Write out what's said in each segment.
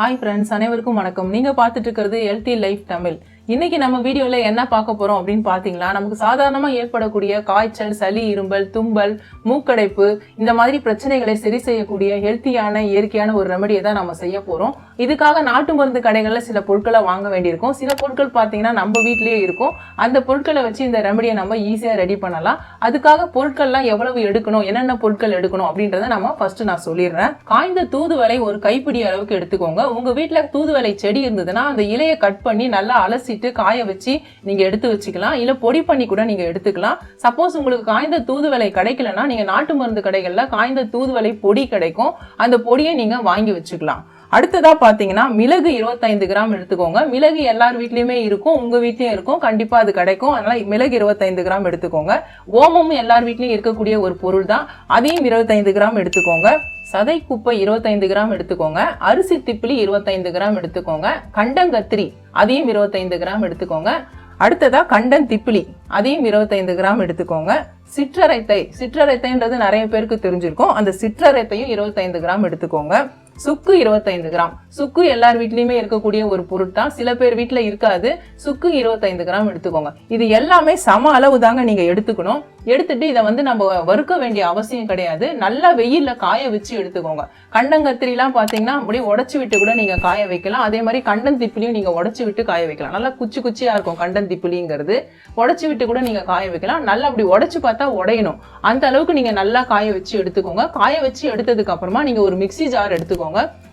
Hi friends, அனைவருக்கும் வணக்கம். நீங்க பார்த்துட்டு இருக்கிறது ஹெல்த்தி லைஃப் தமிழ். இன்னைக்கு நம்ம வீடியோல என்ன பார்க்க போறோம் அப்படின்னு பாத்தீங்கன்னா, நமக்கு சாதாரணமா ஏற்படக்கூடிய காய்ச்சல், சளி, இரும்பல், தும்பல், மூக்கடைப்பு இந்த மாதிரி பிரச்சனைகளை சரி செய்யக்கூடிய ஹெல்த்தியான இயற்கையான ஒரு ரெமடியை தான் நம்ம செய்ய போறோம். இதுக்காக நாட்டு மருந்து கடைகள்ல சில பொருட்களை வாங்க வேண்டியிருக்கும். சில பொருட்கள் பாத்தீங்கன்னா நம்ம வீட்லயே இருக்கும். அந்த பொருட்களை வச்சு இந்த ரெமடியை நம்ம ஈஸியா ரெடி பண்ணலாம். அதுக்காக பொருட்கள்லாம் எவ்வளவு எடுக்கணும், என்னென்ன பொருட்கள் எடுக்கணும் அப்படின்றத நம்ம ஃபர்ஸ்ட் நான் சொல்லிடுறேன். காய்ந்த தூதுவளை ஒரு கைப்பிடி அளவுக்கு எடுத்துக்கோங்க. உங்க வீட்டுல தூதுவளை செடி இருந்ததுன்னா அந்த இலையை கட் பண்ணி நல்லா அலசி காய வச்சு நீங்க எடுத்து வச்சுக்கலாம். இல்ல பொடி பண்ணி கூட நீங்க எடுத்துக்கலாம். சப்போஸ் உங்களுக்கு காய்ந்த தூதுவளை கிடைக்கலன்னா நீங்க நாட்டு மருந்து கடைகள்ல காய்ந்த தூதுவளை பொடி கிடைக்கும். அந்த பொடியை நீங்க வாங்கி வச்சுக்கலாம். அடுத்ததா பாத்தீங்கன்னா மிளகு 25 கிராம் எடுத்துக்கோங்க. மிளகு எல்லார் வீட்லயுமே இருக்கும், உங்க வீட்லயும் இருக்கும், கண்டிப்பா அது கிடைக்கும். அதனால மிளகு 25 கிராம் எடுத்துக்கோங்க. ஓமமும் எல்லார் வீட்லயும் இருக்கக்கூடிய ஒரு பொருள் தான், அதையும் 25 கிராம் எடுத்துக்கோங்க. சதை குப்பை 25 கிராம் எடுத்துக்கோங்க. அரிசி திப்பிலி 25 கிராம் எடுத்துக்கோங்க. கண்டங்கத்திரி அதையும் 25 கிராம் எடுத்துக்கோங்க. அடுத்ததா கண்டன் திப்பிலி அதையும் 25 கிராம் எடுத்துக்கோங்க. சிற்றரைத்தைன்றது நிறைய பேருக்கு தெரிஞ்சிருக்கும். அந்த சிற்றரைத்தையும் 25 கிராம் எடுத்துக்கோங்க. சுக்கு 25 கிராம். சுக்கு எல்லார் வீட்லயுமே இருக்கக்கூடிய ஒரு பொருள் தான், சில பேர் வீட்டுல இருக்காது. சுக்கு 25 கிராம் எடுத்துக்கோங்க. இது எல்லாமே சம அளவு தாங்க நீங்க எடுத்துக்கணும். எடுத்துட்டு இதை நம்ம வறுக்க வேண்டிய அவசியம் கிடையாது. நல்லா வெயில்ல காய வச்சு எடுத்துக்கோங்க. கண்டங்கத்திரி எல்லாம் பாத்தீங்கன்னா அப்படியே உடச்சு விட்டு கூட நீங்க காய வைக்கலாம். அதே மாதிரி கண்டன் திப்பிலியும் நீங்க உடச்சு விட்டு காய வைக்கலாம். நல்லா குச்சி குச்சியா இருக்கும் கண்டன் திப்பிலிங்கிறது. உடச்சு விட்டு கூட நீங்க காய வைக்கலாம். நல்லா அப்படி உடச்சு பார்த்தா உடையணும். அந்த அளவுக்கு நீங்க நல்லா காய வச்சு எடுத்துக்கோங்க. காய வச்சு எடுத்ததுக்கு அப்புறமா நீங்க ஒரு மிக்சி ஜார் எடுத்துக்கோங்க.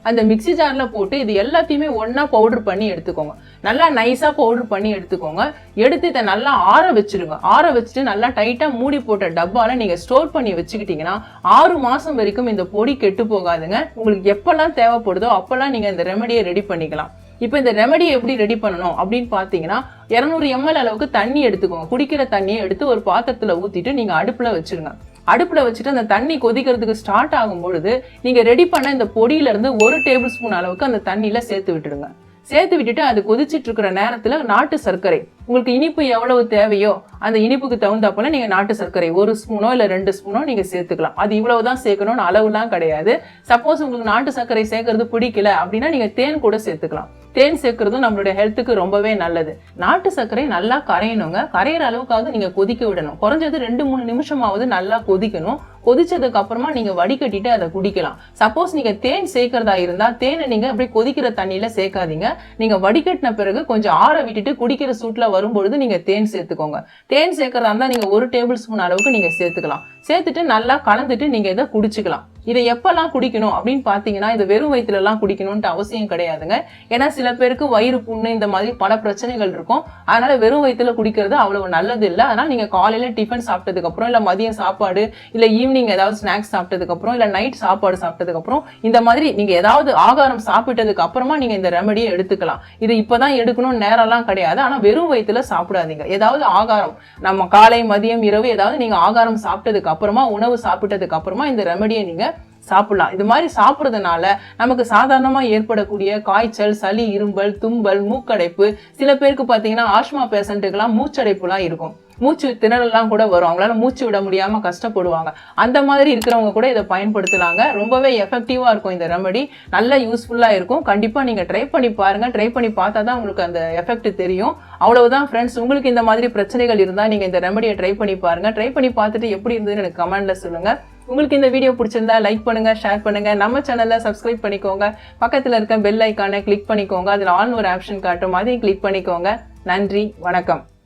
அந்த மிக்சி ஜார்ல போட்டு இது எல்லாத்தையுமே ஒன்னா பவுடர் பண்ணி எடுத்துக்கோங்க. நல்லா நைஸா பவுடர் பண்ணி எடுத்துக்கோங்க. எடுத்து இதை நல்லா ஆற வச்சிருங்க. ஆற வச்சுட்டு நல்லா டைட்டா மூடி போட்ட டப்பால நீங்க ஸ்டோர் பண்ணி வச்சுக்கிட்டீங்கன்னா 6 மாசம் வரைக்கும் இந்த பொடி கெட்டு போகாதுங்க. உங்களுக்கு எப்பெல்லாம் தேவைப்படுதோ அப்பெல்லாம் நீங்க இந்த ரெமடியை ரெடி பண்ணிக்கலாம். இப்போ இந்த ரெமடியை எப்படி ரெடி பண்ணணும் அப்படின்னு பாத்தீங்கன்னா, 200 ml அளவுக்கு தண்ணி எடுத்துக்கோங்க. குடிக்கிற தண்ணியை எடுத்து ஒரு பாத்திரத்துல ஊத்திட்டு நீங்க அடுப்புல வச்சிருங்க. அடுப்புல வச்சுட்டு அந்த தண்ணி கொதிக்கிறதுக்கு ஸ்டார்ட் ஆகும் பொழுது நீங்க ரெடி பண்ண இந்த பொடியில இருந்து 1 டேபிள் ஸ்பூன் அளவுக்கு அந்த தண்ணியில சேர்த்து விட்டுடுங்க. சேர்த்து விட்டுட்டு அது கொதிச்சிட்டு இருக்கிற நேரத்துல நாட்டு சர்க்கரை, உங்களுக்கு இனிப்பு எவ்வளவு தேவையோ அந்த இனிப்புக்கு தகுந்தாப்போல நீங்க நாட்டு சர்க்கரை 1 ஸ்பூனோ இல்ல 2 ஸ்பூனோ நீங்க சேர்த்துக்கலாம். அது இவ்வளவுதான் சேர்க்கணும்னு அளவுலாம் கிடையாது. சப்போஸ் உங்களுக்கு நாட்டு சர்க்கரை சேர்க்கறது பிடிக்கல அப்படின்னா நீங்க தேன் கூட சேர்த்துக்கலாம். தேன் சேர்க்கறதும் நம்மளுடைய ஹெல்த்துக்கு ரொம்பவே நல்லது. நாட்டு சர்க்கரை நல்லா கரையணுங்க. கரையிற அளவுக்காவது நீங்க கொதிக்க விடணும். குறைஞ்சது 2-3 நிமிஷமாவது நல்லா கொதிக்கணும். கொதிச்சதுக்கு அப்புறமா நீங்க வடிகட்டிட்டு அதை குடிக்கலாம். சப்போஸ் நீங்க தேன் சேர்க்கறதா இருந்தா தேனை நீங்க அப்படியே கொதிக்கிற தண்ணியில சேர்க்காதீங்க. நீங்க வடிகட்டின பிறகு கொஞ்சம் ஆற விட்டுட்டு குடிக்கிற சூட்ல வரும்பொழுது நீங்க தேன் சேர்த்துக்கோங்க. தேன் சேர்க்கறதா இருந்தா நீங்க 1 டேபிள் ஸ்பூன் அளவுக்கு நீங்க சேர்த்துக்கலாம். சேர்த்துட்டு நல்லா கலந்துட்டு நீங்க இதை குடிச்சுக்கலாம். இதை எப்பெல்லாம் குடிக்கணும் அப்படின்னு பாத்தீங்கன்னா, இது வெறும் வயிற்றுல எல்லாம் குடிக்கணும்ட்டு அவசியம் கிடையாதுங்க. ஏன்னா சில பேருக்கு வயிறு புண்ணு இந்த மாதிரி பல பிரச்சனைகள் இருக்கும். அதனால வெறும் வயிற்றுல குடிக்கிறது அவ்வளவு நல்லது இல்லை. அதனால நீங்க காலையில டிஃபன் சாப்பிட்டதுக்கு அப்புறம் இல்ல மதியம் சாப்பாடு இல்ல ஈவினிங் ஏதாவது ஸ்நாக்ஸ் சாப்பிட்டதுக்கு அப்புறம் இல்ல நைட் சாப்பாடு சாப்பிட்டதுக்கு அப்புறம் இந்த மாதிரி நீங்க ஏதாவது ஆகாரம் சாப்பிட்டதுக்கு அப்புறமா நீங்க இந்த ரெமடியை எடுத்துக்கலாம். இது இப்பதான் எடுக்கணும் நேரம்லாம் கிடையாது. ஆனா வெறும் வயிற்றுல சாப்பிடாதீங்க. ஏதாவது ஆகாரம் நம்ம காலை மதியம் இரவு ஏதாவது நீங்க ஆகாரம் சாப்பிட்டதுக்கு அப்புறமா உணவு சாப்பிட்டதுக்கு அப்புறமா இந்த ரெமடியை நீங்க சாப்பிடலாம். இது மாதிரி சாப்பிடுறதுனால நமக்கு சாதாரணமா ஏற்படக்கூடிய காய்ச்சல், சளி, இரும்பல், தும்பல், மூக்கடைப்பு, சில பேருக்கு பாத்தீங்கன்னா ஆஸ்மா பேஷண்ட்டுக்கெல்லாம் மூச்சடைப்புலாம் இருக்கும். மூச்சு திணறலாம் கூட வரும். அவங்களால மூச்சு விட முடியாம கஷ்டப்படுவாங்க. அந்த மாதிரி இருக்கிறவங்க கூட இதை பயன்படுத்தலாங்க. ரொம்பவே எஃபெக்டிவா இருக்கும் இந்த ரெமடி. நல்ல யூஸ்ஃபுல்லா இருக்கும். கண்டிப்பா நீங்க ட்ரை பண்ணி பாருங்க. ட்ரை பண்ணி பார்த்தா தான் உங்களுக்கு அந்த எஃபெக்ட் தெரியும். அவ்வளவுதான் ஃப்ரெண்ட்ஸ். உங்களுக்கு இந்த மாதிரி பிரச்சனைகள் இருந்தா நீங்க இந்த ரெமடியை ட்ரை பண்ணி பாருங்க. ட்ரை பண்ணி பார்த்துட்டு எப்படி இருந்ததுன்னு எனக்கு கமெண்ட்ல சொல்லுங்க. உங்களுக்கு இந்த வீடியோ பிடிச்சிருந்தா லைக் பண்ணுங்க, ஷேர் பண்ணுங்க. நம்ம சேனலை சப்ஸ்கிரைப் பண்ணிக்கோங்க. பக்கத்துல இருக்க பெல் ஐக்கானை கிளிக் பண்ணிக்கோங்க. அதுல ஆல் ஒரு ஆப்ஷன் காட்டும், அதையும் கிளிக் பண்ணிக்கோங்க. நன்றி, வணக்கம்.